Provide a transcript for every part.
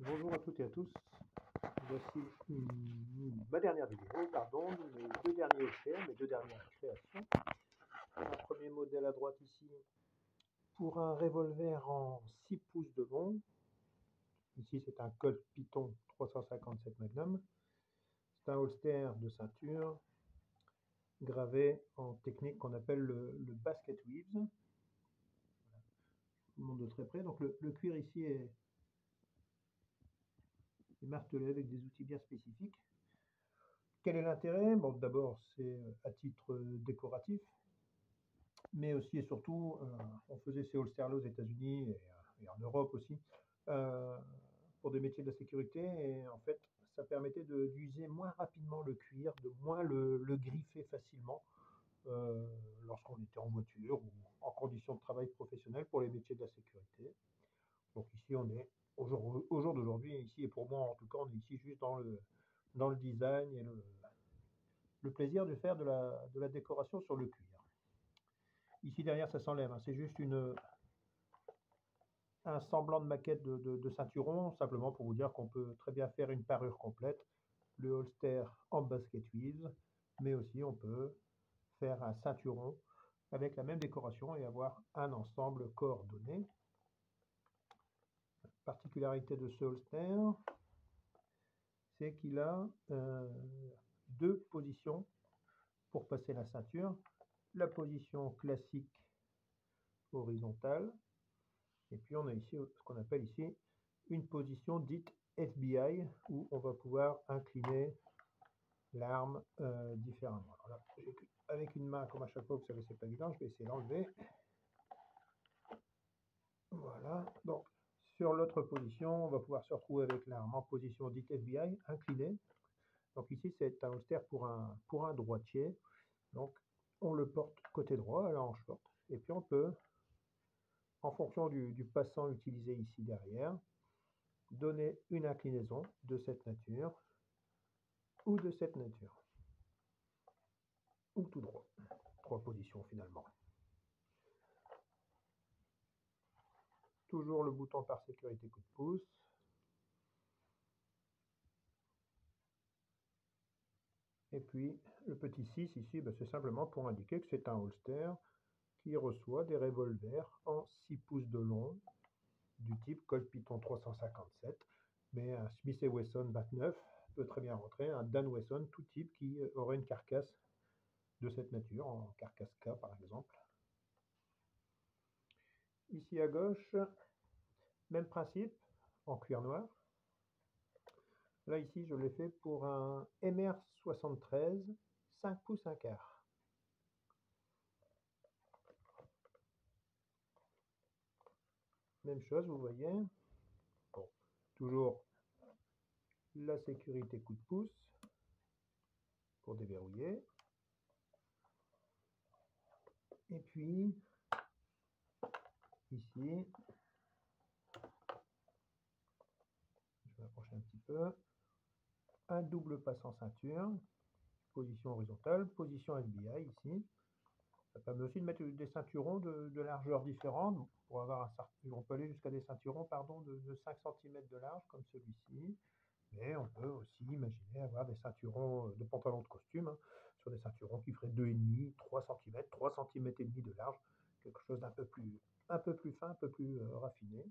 Bonjour à toutes et à tous. Voici ma dernière vidéo, pardon, mes deux derniers holsters, mes deux dernières créations. Un premier modèle à droite ici pour un revolver en 6 pouces de long. Ici c'est un Colt Python 357 Magnum. C'est un holster de ceinture gravé en technique qu'on appelle le basket weaves. Voilà. Je vous montre de très près. Donc le cuir ici est martelé avec des outils bien spécifiques. Quel est l'intérêt? Bon, d'abord, c'est à titre décoratif, mais aussi et surtout, on faisait ces holsters-là aux États-Unis et en Europe aussi, pour des métiers de la sécurité. Et en fait, ça permettait d'user moins rapidement le cuir, de moins le griffer facilement lorsqu'on était en voiture ou en conditions de travail professionnelles pour les métiers de la sécurité. Donc ici, on est au jour d'aujourd'hui, ici, et pour moi en tout cas, on est ici juste dans le design et le plaisir de faire de la décoration sur le cuir. Ici derrière ça s'enlève, hein. C'est juste un semblant de maquette de ceinturon, simplement pour vous dire qu'on peut très bien faire une parure complète, le holster en basket weaves, mais aussi on peut faire un ceinturon avec la même décoration et avoir un ensemble coordonné. La particularité de ce holster, c'est qu'il a deux positions pour passer la ceinture. La position classique horizontale, et puis on a ici ce qu'on appelle ici une position dite FBI, où on va pouvoir incliner l'arme différemment. Alors là, avec une main, comme à chaque fois, vous savez, c'est pas évident, je vais essayer d'enlever. Voilà, donc sur l'autre position, on va pouvoir se retrouver avec l'arme en position dite FBI, inclinée. Donc ici, c'est un holster pour un droitier. Donc on le porte côté droit, à la hanche forte, et puis on peut, en fonction du passant utilisé ici derrière, donner une inclinaison de cette nature ou de cette nature, ou tout droit. Trois positions finalement. Toujours le bouton par sécurité coup de pouce. Et puis le petit 6 ici, c'est simplement pour indiquer que c'est un holster qui reçoit des revolvers en 6 pouces de long du type Colt Python 357, mais un Smith & Wesson 29 peut très bien rentrer, un Dan Wesson tout type qui aurait une carcasse de cette nature, en carcasse K par exemple. Ici à gauche, même principe, en cuir noir. Là ici je l'ai fait pour un MR73 5 pouces 1 quart. Même chose, vous voyez. Bon, toujours la sécurité coup de pouce pour déverrouiller. Et puis ici, je vais m'approcher un petit peu, un double passe en ceinture, position horizontale, position FBI ici. Ça permet aussi de mettre des ceinturons de largeur différente. Pour avoir on peut aller jusqu'à des ceinturons de 5 cm de large comme celui-ci. Mais on peut aussi imaginer avoir des ceinturons de pantalon de costume, hein, sur des ceinturons qui feraient 2,5, 3 cm, 3 cm et demi de large, quelque chose d'un peu plus fin, un peu plus raffiné.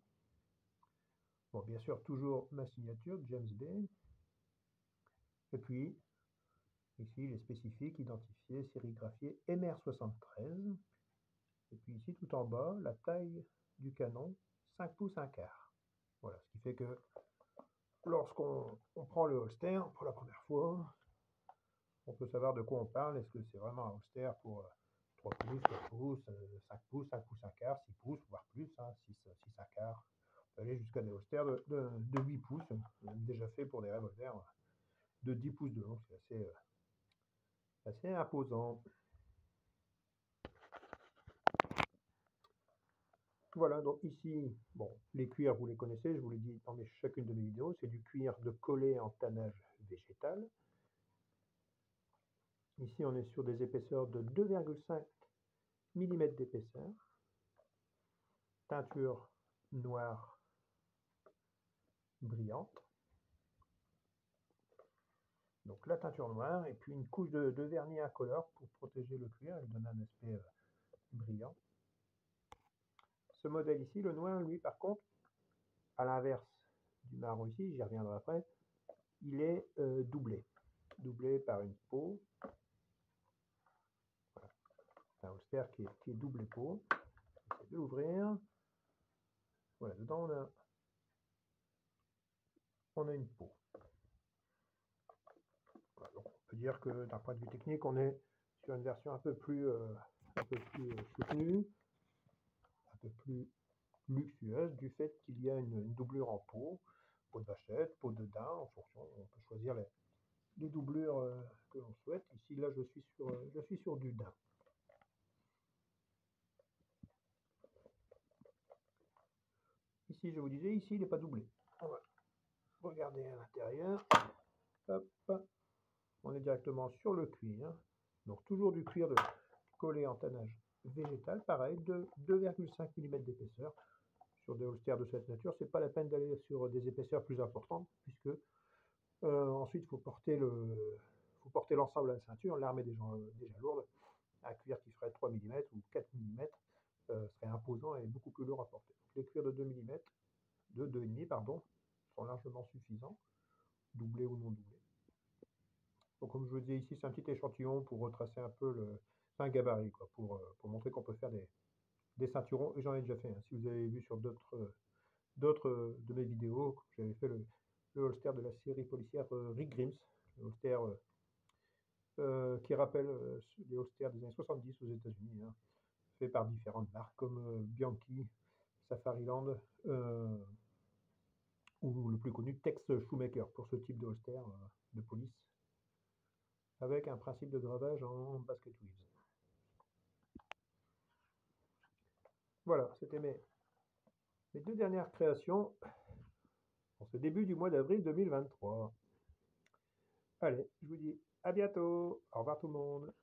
Bon, bien sûr, toujours ma signature, James Bay. Et puis, ici, les spécifiques, identifiés, sérigraphiés, MR73. Et puis ici, tout en bas, la taille du canon, 5 pouces 1 quart. Voilà, ce qui fait que lorsqu'on prend le holster pour la première fois, on peut savoir de quoi on parle. Est-ce que c'est vraiment un holster pour 3 pouces, 4 pouces, 5 pouces, 5 pouces 1 quart, 6 pouces, voire plus, hein, 6 1 quart. On peut aller jusqu'à des holsters de 8 pouces, déjà fait pour des revolvers de 10 pouces de long. C'est assez imposant. Voilà, donc ici, bon, les cuirs, vous les connaissez, je vous l'ai dit dans chacune de mes vidéos, c'est du cuir de collet en tannage végétal. Ici, on est sur des épaisseurs de 2,5 mm d'épaisseur. Teinture noire brillante. Donc la teinture noire et puis une couche de vernis incolore pour protéger le cuir, elle donne un aspect brillant. Ce modèle ici, le noir, lui par contre, à l'inverse du marron ici, j'y reviendrai après, il est doublé par une peau. Voilà. Un holster qui est double peau. J'essaie de l'ouvrir. Voilà, dedans on a une peau. Voilà, donc on peut dire que d'un point de vue technique, on est sur une version un peu plus soutenue, un peu plus luxueuse du fait qu'il y a une doublure en peau de vachette, peau de daim, en fonction, on peut choisir les doublures que l'on souhaite. Ici, là, je suis sur du daim. Ici, je vous disais, ici, il n'est pas doublé. On va regarder à l'intérieur. Hop, on est directement sur le cuir. Donc, toujours du cuir collé en tannage végétal, pareil, de 2,5 mm d'épaisseur. Sur des holsters de cette nature, c'est pas la peine d'aller sur des épaisseurs plus importantes, puisque ensuite, il faut porter l'ensemble à la ceinture. L'arme est déjà lourde. Un cuir qui ferait 3 mm ou 4 mm serait imposant et beaucoup plus lourd à porter. Donc, les cuirs de 2 mm, de 2,5 pardon, sont largement suffisants, doublés ou non doublés. Donc, comme je vous dis ici, c'est un petit échantillon pour retracer un peu un gabarit, quoi, pour montrer qu'on peut faire des ceinturons. Et j'en ai déjà fait. Hein. Si vous avez vu sur d'autres de mes vidéos, j'avais fait le holster de la série policière Rick Grimes, le holster qui rappelle les holsters des années 70 aux États-Unis, hein, fait par différentes marques comme Bianchi, Safariland ou le plus connu Tex Shoemaker pour ce type de holster de police avec un principe de gravage en basket weaves. Voilà, c'était mes deux dernières créations en ce début du mois d'avril 2023. Allez, je vous dis à bientôt. Au revoir tout le monde.